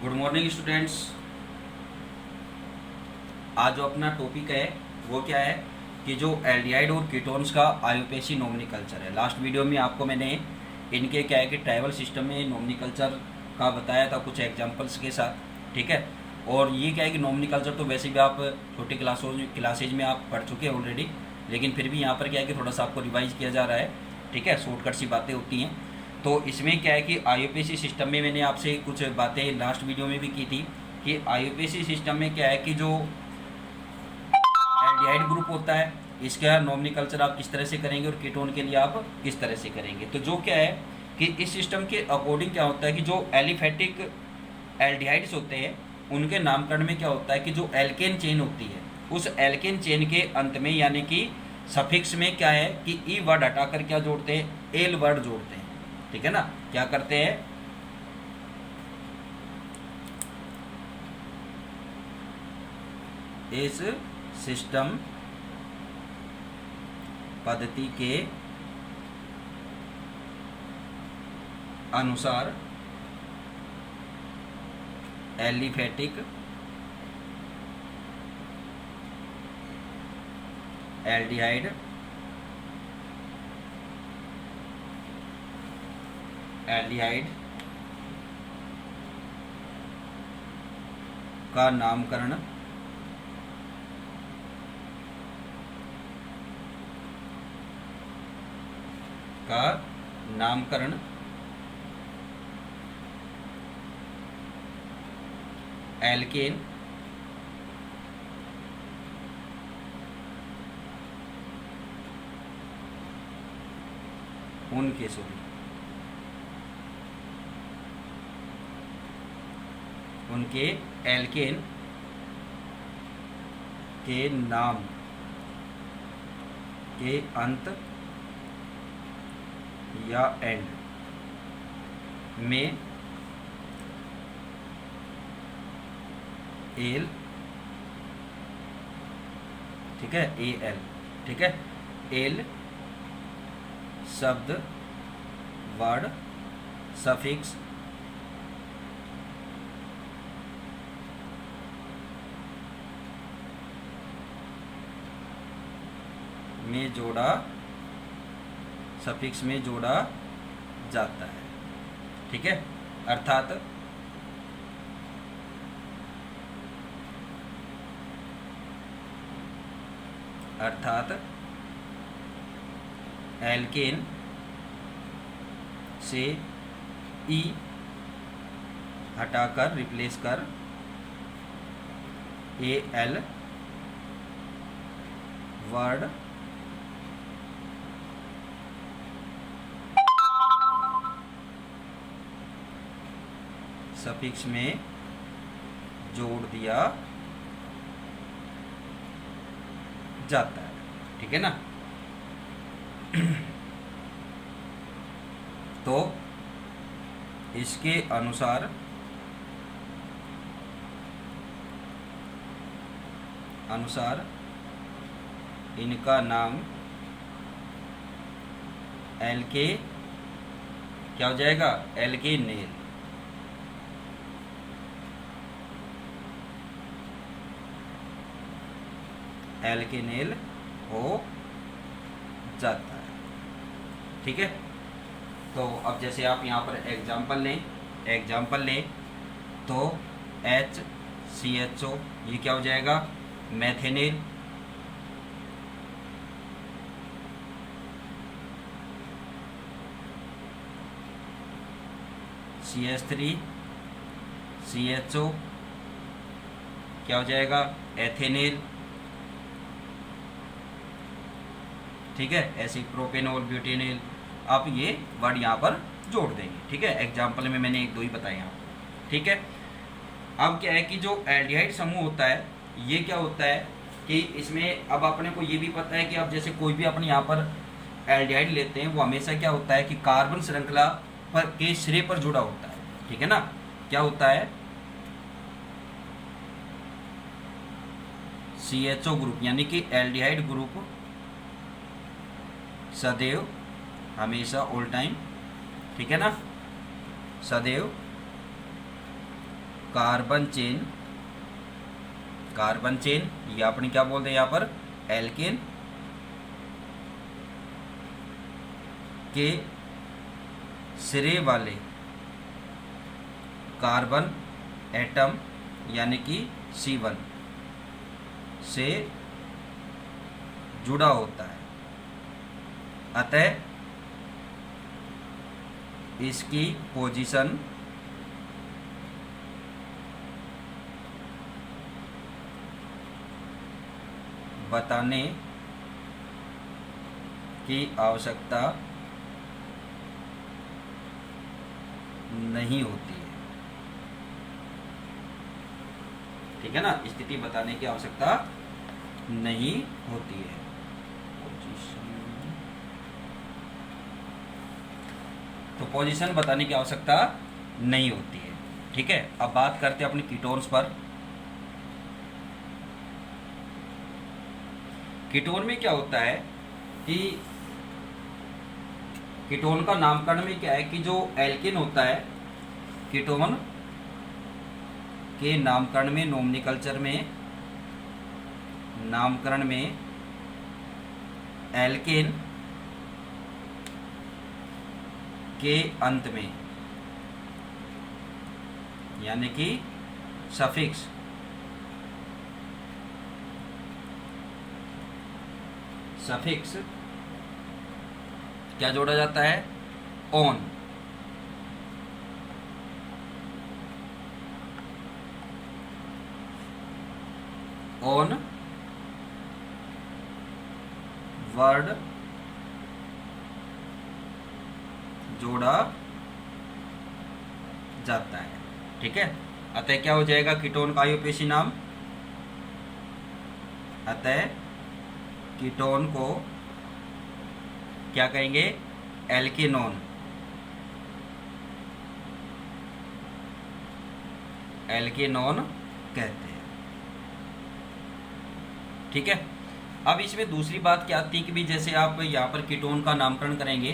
Good morning students. आज जो अपना टॉपिक है वो क्या है कि जो एल्डिहाइड और कीटोन्स का आयोपेसी नोमेनक्लेचर है। लास्ट वीडियो में आपको मैंने इनके क्या है कि ट्राइबल सिस्टम में नोमेनक्लेचर का बताया था कुछ एग्जांपल्स के साथ, ठीक है। और ये क्या है कि नोमेनक्लेचर तो वैसे भी आप छोटी क्लासेज में आप पढ़ चुके हैं ऑलरेडी, लेकिन फिर भी यहाँ पर क्या है कि थोड़ा सा आपको रिवाइज किया जा रहा है, ठीक है। शॉर्टकट सी बातें होती हैं। तो इसमें क्या है कि आईयूपीएसी सिस्टम में मैंने आपसे कुछ बातें लास्ट वीडियो में भी की थी कि आईयूपीएसी सिस्टम में क्या है कि जो एल्डिहाइड ग्रुप होता है इसका नोमेनक्लेचर आप किस तरह से करेंगे और कीटोन के लिए आप किस तरह से करेंगे। तो जो क्या है कि इस सिस्टम के अकॉर्डिंग क्या होता है कि जो एलिफेटिक एल्डिहाइड्स होते हैं उनके नामकरण में क्या होता है कि जो एल्केन चेन होती है उस एल्केन चेन के अंत में यानी कि सफिक्स में क्या है कि ई वर्ड हटाकर क्या जोड़ते हैं, एल वर्ड जोड़ते हैं, ठीक है ना। क्या करते हैं, इस सिस्टम पद्धति के अनुसार एलिफेटिक एल्डिहाइड का नामकरण एल्केन उनके एल्केन के नाम के अंत या एंड में एल, ठीक है, ए एल, ठीक है, एल शब्द वर्ड सफिक्स में जोड़ा जाता है, ठीक है। अर्थात एल्केन से ई हटाकर रिप्लेस कर ए एल वर्ड सफिक्स में जोड़ दिया जाता है, ठीक है ना। तो इसके अनुसार इनका नाम एल्के क्या हो जाएगा, एल्केनेल, एल्केनेल हो जाता है, ठीक है। तो अब जैसे आप यहाँ पर एग्जाम्पल लें तो HCHO ये क्या हो जाएगा, मैथेनेल, CH3CHO क्या हो जाएगा, एथेनेल, ठीक है। ऐसे प्रोपेनॉल, ब्यूटेनॉल आप ये वर्ड यहाँ पर जोड़ देंगे, ठीक है। एग्जाम्पल में मैंने एक दो ही बताए यहाँ पर, ठीक है। अब क्या है कि जो एल्डिहाइड समूह होता है ये क्या होता है कि इसमें अब अपने को ये भी पता है कि अब जैसे कोई भी अपने यहाँ पर एल्डिहाइड लेते हैं वो हमेशा क्या होता है कि कार्बन श्रृंखला पर के सिरे पर जुड़ा होता है, ठीक है ना। क्या होता है, CHO ग्रुप यानी कि एल्डिहाइड ग्रुप सदैव, हमेशा, ऑल टाइम, ठीक है ना, सदैव कार्बन चेन ये अपने क्या बोलते हैं यहाँ पर, एल्केन के सिरे वाले कार्बन एटम यानी कि C1 से जुड़ा होता है, अतः इसकी पोजीशन बताने की आवश्यकता नहीं होती है। ठीक है ना, स्थिति बताने की आवश्यकता नहीं होती है। तो पोजीशन बताने की आवश्यकता नहीं होती है। ठीक है, अब बात करते हैं अपने कीटोन्स पर। कीटोन में क्या होता है कि कीटोन का नामकरण में क्या है कि जो एल्केन होता है, कीटोन के नामकरण में नामकरण में एल्केन के अंत में यानी कि सफिक्स क्या जोड़ा जाता है, ऑन। वर्ड जोड़ा जाता है। ठीक है, अतः क्या हो जाएगा कीटोन का आयुपेशी नाम, अतः कीटोन को क्या कहेंगे, एल्केनोन। कहते हैं। ठीक है, अब इसमें दूसरी बात क्या आती है कि भी जैसे आप यहाँ पर कीटोन का नामकरण करेंगे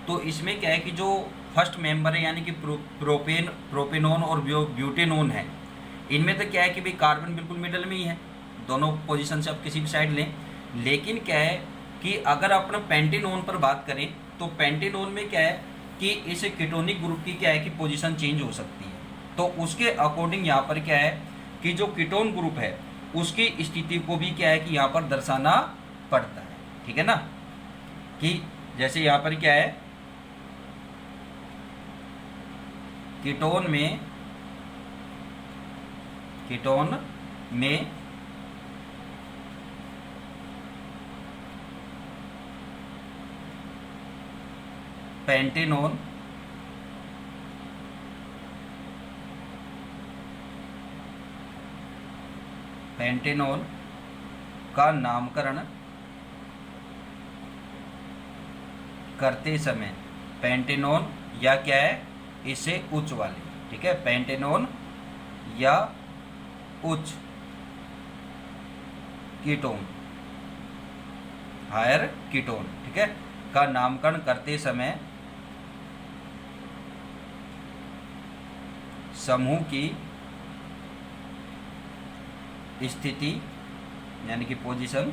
तो इसमें क्या है कि जो फर्स्ट मेंबर है यानी कि प्रोपेनोन और ब्यूटेनोन है, इनमें तो क्या है कि भाई कार्बन बिल्कुल मिडल में ही है, दोनों पोजीशन से आप किसी भी साइड लें। लेकिन क्या है कि अगर अपन पेंटेनोन पर बात करें तो पेंटेनोन में क्या है कि इस कीटोनिक ग्रुप की क्या है कि पोजीशन चेंज हो सकती है। तो उसके अकॉर्डिंग यहाँ पर क्या है कि जो कीटोन ग्रुप है उसकी स्थिति को भी क्या है कि यहाँ पर दर्शाना पड़ता है। ठीक है ना, कि जैसे यहाँ पर क्या है, कीटोन में पेंटेनोन का नामकरण करते समय पेंटेनोन या क्या है इससे उच्च वाले, ठीक है, पेंटेनोन या उच्च कीटोन, हायर कीटोन, ठीक है, का नामकरण करते समय समूह की स्थिति यानी कि पोजीशन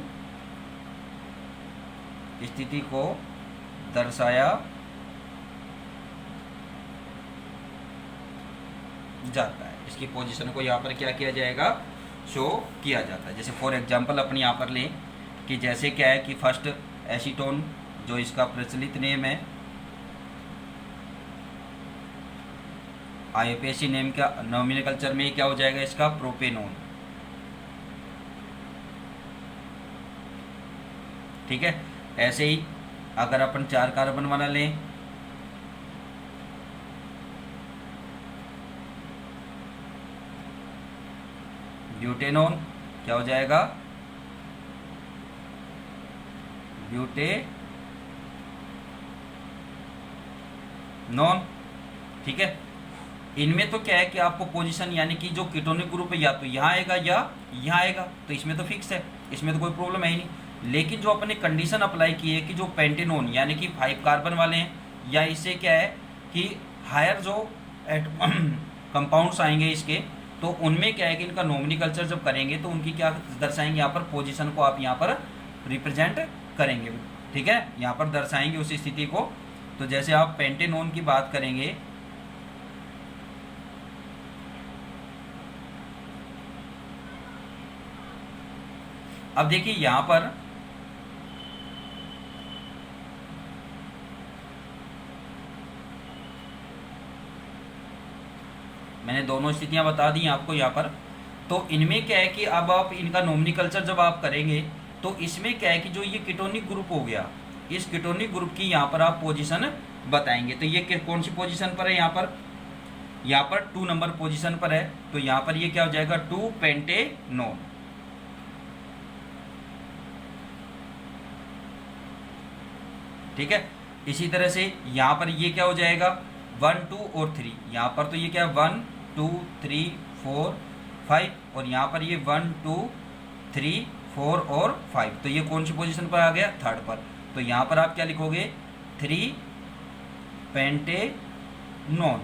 स्थिति को दर्शाया जाता है। इसकी पोजीशन को यहाँ पर क्या किया जाएगा, शो किया जाता है। जैसे फॉर एग्जांपल अपन यहाँ पर लें कि जैसे क्या है कि फर्स्ट एसीटोन जो इसका प्रचलित नेम है, आईयूपीएसी नेम का नॉमिनोकल्चर में क्या हो जाएगा इसका प्रोपेनोन। ठीक है, ऐसे ही अगर अपन 4 कार्बन वाला लें ब्यूटेनोन क्या हो जाएगा ब्यूटेनोन। ठीक है, इनमें तो क्या है कि आपको पोजीशन यानी कि जो कीटोनिक ग्रुप है या तो यहाँ आएगा या यहाँ आएगा, तो इसमें तो फिक्स है, इसमें तो कोई प्रॉब्लम है ही नहीं। लेकिन जो अपने कंडीशन अप्लाई की है कि जो पेंटेनोन यानी कि 5 कार्बन वाले हैं या इससे क्या है कि हायर जो कंपाउंड्स आएंगे इसके तो उनमें क्या है कि इनका नोमेनक्लेचर जब करेंगे तो उनकी क्या दर्शाएंगे, यहाँ पर पोजीशन को आप यहाँ पर रिप्रेजेंट करेंगे, ठीक है, यहाँ पर दर्शाएंगे उस स्थिति को। तो जैसे आप पेंटेनोन की बात करेंगे, अब देखिए यहाँ पर मैंने दोनों स्थितियां बता दी आपको यहाँ पर। तो इनमें क्या है कि अब आप इनका नोमेनक्लेचर जब आप करेंगे तो इसमें क्या है कि जो ये कीटोनिक ग्रुप हो गया, इस कीटोनिक ग्रुप की यहाँ पर आप पोजीशन बताएंगे। तो ये कौन सी पोजीशन पर है, यहाँ पर 2 नंबर पोजीशन पर है। तो यहाँ पर ये क्या हो जाएगा, 2 पेंटेनोन, ठीक है। इसी तरह से यहाँ पर ये क्या हो जाएगा, 1 2 और 3, यहाँ पर तो ये क्या है 1 2 3 4 5, और यहाँ पर ये 1 2 3 4 और 5। तो ये कौन सी पोजीशन पर आ गया, 3rd पर। तो यहाँ पर आप क्या लिखोगे, 3 पेंटेनोन,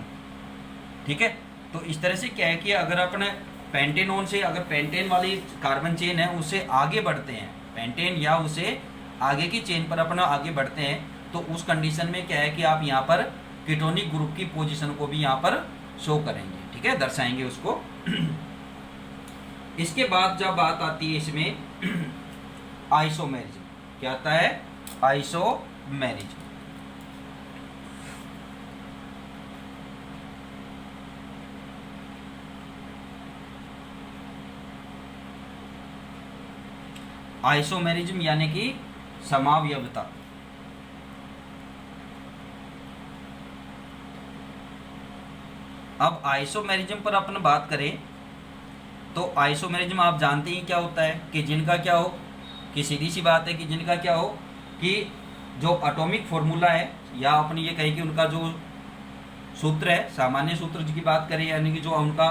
ठीक है। तो इस तरह से क्या है कि अगर अपने पेंटेनोन से, अगर पेंटेन वाली कार्बन चेन है उससे आगे बढ़ते हैं, पेंटेन या उसे आगे की चेन पर अपना आगे बढ़ते हैं, तो उस कंडीशन में क्या है कि आप यहाँ पर कीटोनिक ग्रुप की पोजीशन को भी यहाँ पर शो करेंगे, ठीक है, दर्शाएंगे उसको। इसके बाद जब बात आती है इसमें आइसोमेरिज्म, क्या आता है, आइसोमेरिज्म। आइसोमेरिज्म यानी कि समावयवता। अब आइसोमेरिज्म पर अपन बात करें तो आइसोमेरिज्म आप जानते ही क्या होता है कि जिनका क्या हो, कि सीधी सी बात है कि जिनका क्या हो कि जो एटॉमिक फॉर्मूला है, या अपन ये कहें कि उनका जो सूत्र है, सामान्य सूत्र की बात करें, यानी कि जो उनका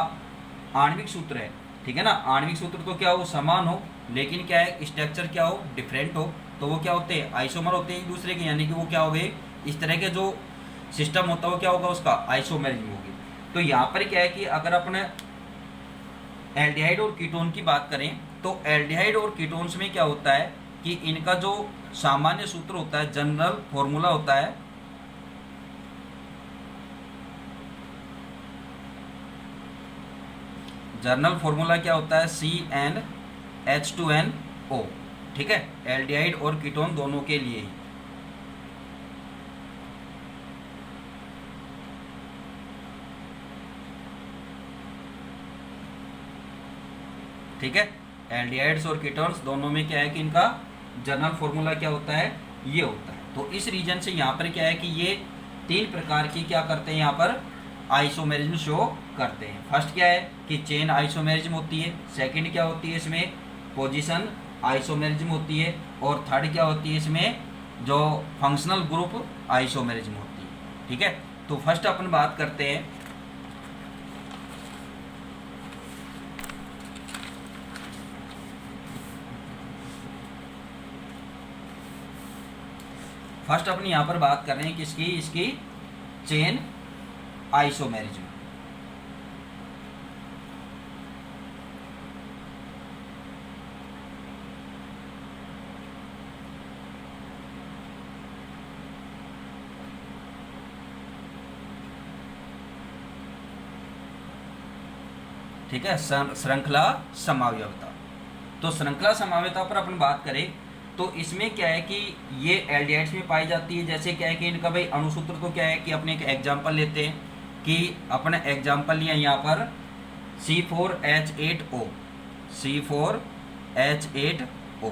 आणविक सूत्र है, ठीक है ना, आणविक सूत्र तो क्या हो, समान हो, लेकिन क्या है स्ट्रक्चर क्या हो, डिफरेंट हो, तो वो क्या होते हैं, आइसोमर होते हैं एक दूसरे के, यानी कि वो क्या हो गए, इस तरह के जो सिस्टम होता है वो क्या होगा, उसका आइसोमेरिज्म होगी। तो यहाँ पर क्या है कि अगर अपने एल्डिहाइड और कीटोन की बात करें तो एल्डिहाइड और कीटोन्स में क्या होता है कि इनका जो सामान्य सूत्र होता है, जनरल फॉर्मूला होता है, जनरल फॉर्मूला क्या होता है, CnH2nO, ठीक है, एल्डिहाइड और कीटोन दोनों के लिए ही। ठीक है, एल्डिहाइड्स और कीटोन्स दोनों में क्या है कि इनका जनरल फॉर्मूला क्या होता है, ये होता है। तो इस रीजन से यहाँ पर क्या है कि ये 3 प्रकार की क्या करते हैं, यहाँ पर आइसोमेरिज्म शो करते हैं। फर्स्ट क्या है कि चेन आइसोमेरिज्म होती है, सेकंड क्या होती है इसमें पोजीशन आइसोमेरिज्म होती है, और थर्ड क्या होती है इसमें जो फंक्शनल ग्रुप आइसोमेरिज्म होती है, ठीक है। तो फर्स्ट अपन बात करते हैं फर्स्ट अपन यहाँ पर बात कर रहे हैं किसकी, इसकी चेन आइसोमेरिज्म। ठीक है, श्रृंखला समावयवता। तो श्रृंखला समावयवता पर अपन बात करें तो इसमें क्या है कि ये एल्डिहाइड्स में पाई जाती है। जैसे क्या है कि इनका भाई अणुसूत्र तो क्या है कि अपने एक एग्जांपल लेते हैं कि अपने एग्जांपल लिया यहाँ पर C4H8O, C4H8O,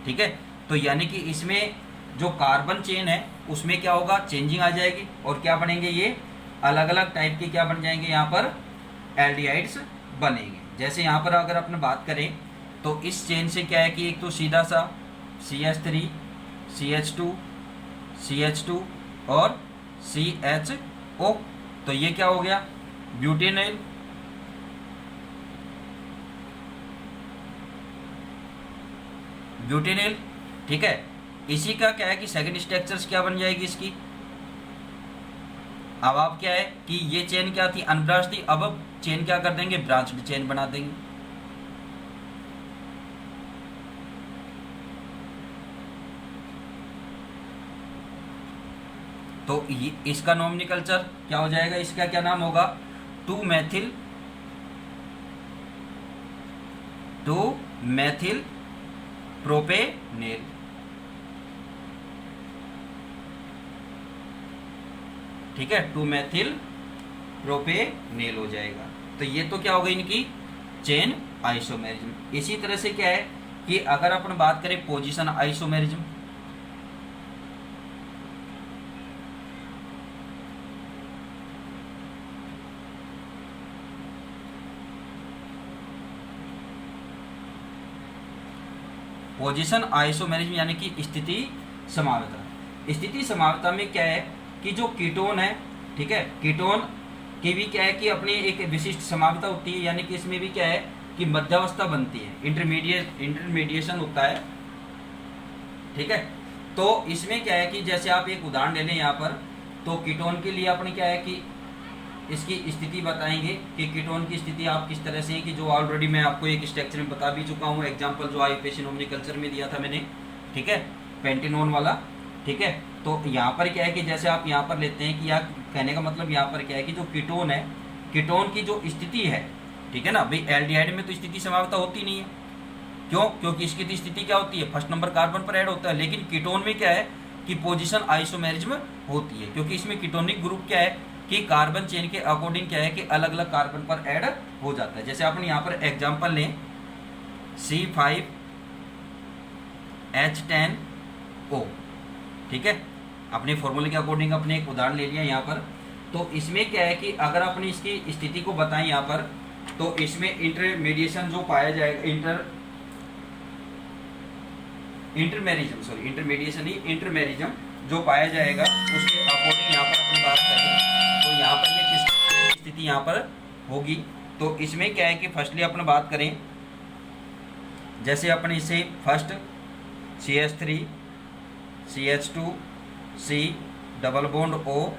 ठीक है। तो यानी कि इसमें जो कार्बन चेन है उसमें क्या होगा, चेंजिंग आ जाएगी, और क्या बनेंगे, ये अलग अलग टाइप के क्या बन जाएंगे, यहाँ पर एल्डिहाइड्स बनेंगे। जैसे यहाँ पर अगर अपन बात करें तो इस चेन से क्या है कि एक तो सीधा सा CH3 CH2 CH2 और CHO, तो ये क्या हो गया, ब्यूटेनॉल, ब्यूटेनॉल, ठीक है। इसी का क्या है कि सेकंड स्ट्रक्चर्स क्या बन जाएगी इसकी। अब आप क्या है कि ये चेन क्या थी, अनब्रांच थी, अब चेन क्या कर देंगे, ब्रांच्ड चेन बना देंगे। तो ये इसका नॉमिनकल्चर क्या हो जाएगा, इसका क्या नाम होगा, 2-मेथिल प्रोपेनेल। ठीक है, 2-मेथिल प्रोपेनेल हो जाएगा। तो ये तो क्या हो गई इनकी चेन आइसोमेरिज्म। इसी तरह से क्या है कि अगर अपन बात करें पोजीशन आइसोमेरिज्म, पोजीशन आइसोमेरिज्म यानी कि स्थिति समावता। स्थिति समावता में क्या है कि जो कीटोन है, ठीक है, कीटोन की भी क्या है कि अपनी एक विशिष्ट समावता होती है, यानी कि इसमें भी क्या है कि मध्यावस्था बनती है, इंटरमीडिएशन होता है। ठीक है, तो इसमें क्या है कि जैसे आप एक उदाहरण ले लें यहाँ पर, तो कीटोन के लिए अपने क्या है कि इसकी स्थिति बताएंगे कि कीटोन की स्थिति आप किस तरह से है, कि जो ऑलरेडी मैं आपको एक स्ट्रक्चर में बता भी चुका हूँ, एग्जांपल जो आईयूपीएसी नोमेनक्लेचर में दिया था मैंने। ठीक है, पेंटेनोन वाला। ठीक है, तो यहाँ पर क्या है कि जैसे आप यहाँ पर लेते हैं कि यहाँ कहने का मतलब यहाँ पर क्या है कि जो कीटोन है, कीटोन की जो स्थिति है, ठीक है ना भाई, एल्डिहाइड में तो स्थिति समावता होती नहीं है। क्यों? क्योंकि इसकी स्थिति क्या होती है, फर्स्ट नंबर कार्बन पर ऐड होता है। लेकिन कीटोन में क्या है कि पोजीशन आइसोमेरिज्म होती है, क्योंकि इसमें कीटोनिक ग्रुप क्या है कि कार्बन चेन के अकॉर्डिंग क्या है कि अलग अलग कार्बन पर ऐड हो जाता है। जैसे अपन यहाँ पर एग्जांपल लें C5H10O। ठीक है, अपने फॉर्मूले के अकॉर्डिंग अपने एक उदाहरण ले लिया यहाँ पर। तो इसमें क्या है कि अगर अपनी इसकी स्थिति को बताएं यहाँ पर, तो इसमें इंटरमीडिएशन जो पाया जाएगा, इंटरमेरिज्म जो पाया जाएगा उसके अकॉर्डिंग यहाँ पर अपन बात करें तो यहाँ पर ये किस स्थिति यहाँ पर होगी। तो इसमें क्या है कि फर्स्टली अपन बात करें, जैसे अपन इसे first CH3 CH2 C double bond O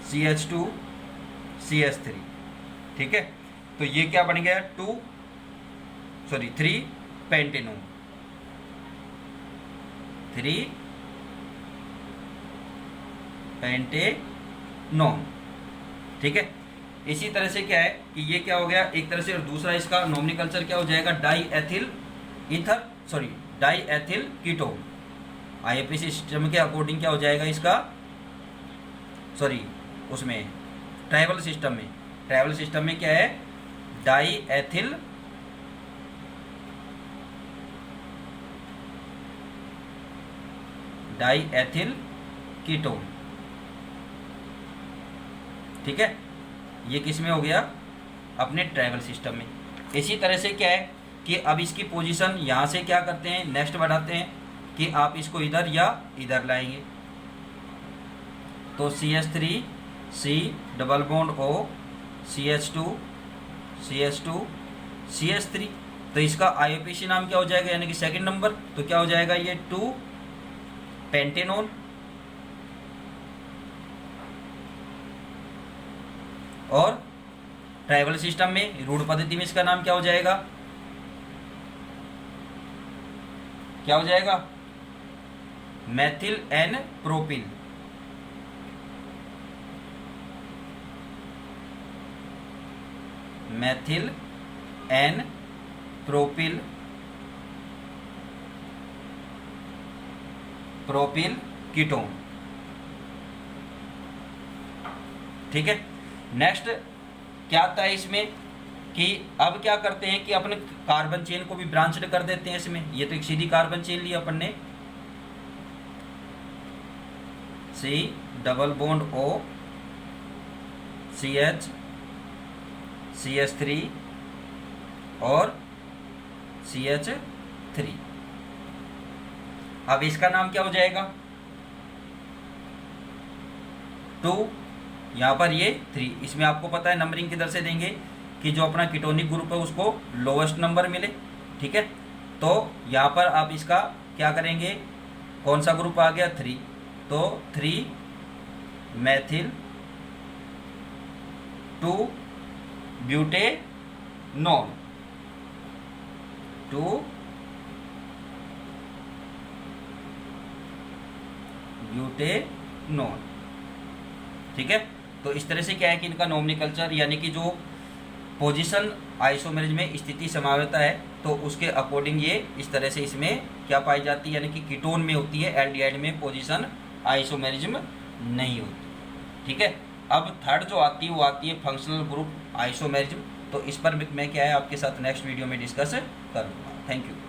CH2 CH3। ठीक है, तो ये क्या बन गया 3 पेंटेनोन, 3 पेंटेनोन। ठीक है, इसी तरह से क्या है कि ये क्या हो गया एक तरह से, और दूसरा इसका नोमेनक्लेचर क्या हो जाएगा, डाईएथिल कीटोन। आईयूपीएसी सिस्टम के अकॉर्डिंग क्या हो जाएगा इसका, उसमें ट्राइबल सिस्टम में क्या है, डाईएथिल कीटोन। ठीक है, ये किस में हो गया, अपने ट्राइबल सिस्टम में। इसी तरह से क्या है कि अब इसकी पोजीशन यहाँ से क्या करते हैं, नेक्स्ट बढ़ाते हैं कि आप इसको इधर या इधर लाएंगे। तो CH3 C double bond O CH2 CH3। तो इसका आईयूपीएसी नाम क्या हो जाएगा, यानी कि सेकंड नंबर, तो क्या हो जाएगा ये 2 पेंटेनोन। और ट्राइबल सिस्टम में रूढ़ पद्धति में इसका नाम क्या हो जाएगा, methyl N propyl. Methyl N propyl ketone. ठीक है, नेक्स्ट क्या आता है इसमें कि अब क्या करते हैं कि अपने कार्बन चेन को भी ब्रांच्ड कर देते हैं इसमें। ये तो एक सीधी कार्बन चेन ली अपन ने, C double bond O CH CH3 और CH3। अब इसका नाम क्या हो जाएगा 2, यहाँ पर ये 3। इसमें आपको पता है नंबरिंग किधर से देंगे कि जो अपना कीटोनिक ग्रुप है उसको लोवेस्ट नंबर मिले। ठीक है, तो यहाँ पर आप इसका क्या करेंगे, कौन सा ग्रुप आ गया 3, तो 3 मेथिल 2 ब्यूटेनॉल टू ब्यूटेनॉल। ठीक है, तो इस तरह से क्या है कि इनका नोमेनक्लेचर यानी कि जो पोजीशन आइसोमेरिज में स्थिति समावता है तो उसके अकॉर्डिंग ये इस तरह से इसमें क्या पाई जाती है, यानी कि कीटोन में होती है, एल्डिहाइड में पोजीशन आइसोमेरिज्म नहीं होती। ठीक है, अब थर्ड जो आती है वो आती है फंक्शनल ग्रुप आइसोमेरिज्म। तो इस पर मैं क्या है आपके साथ नेक्स्ट वीडियो में डिस्कस करूँगा। Thank you.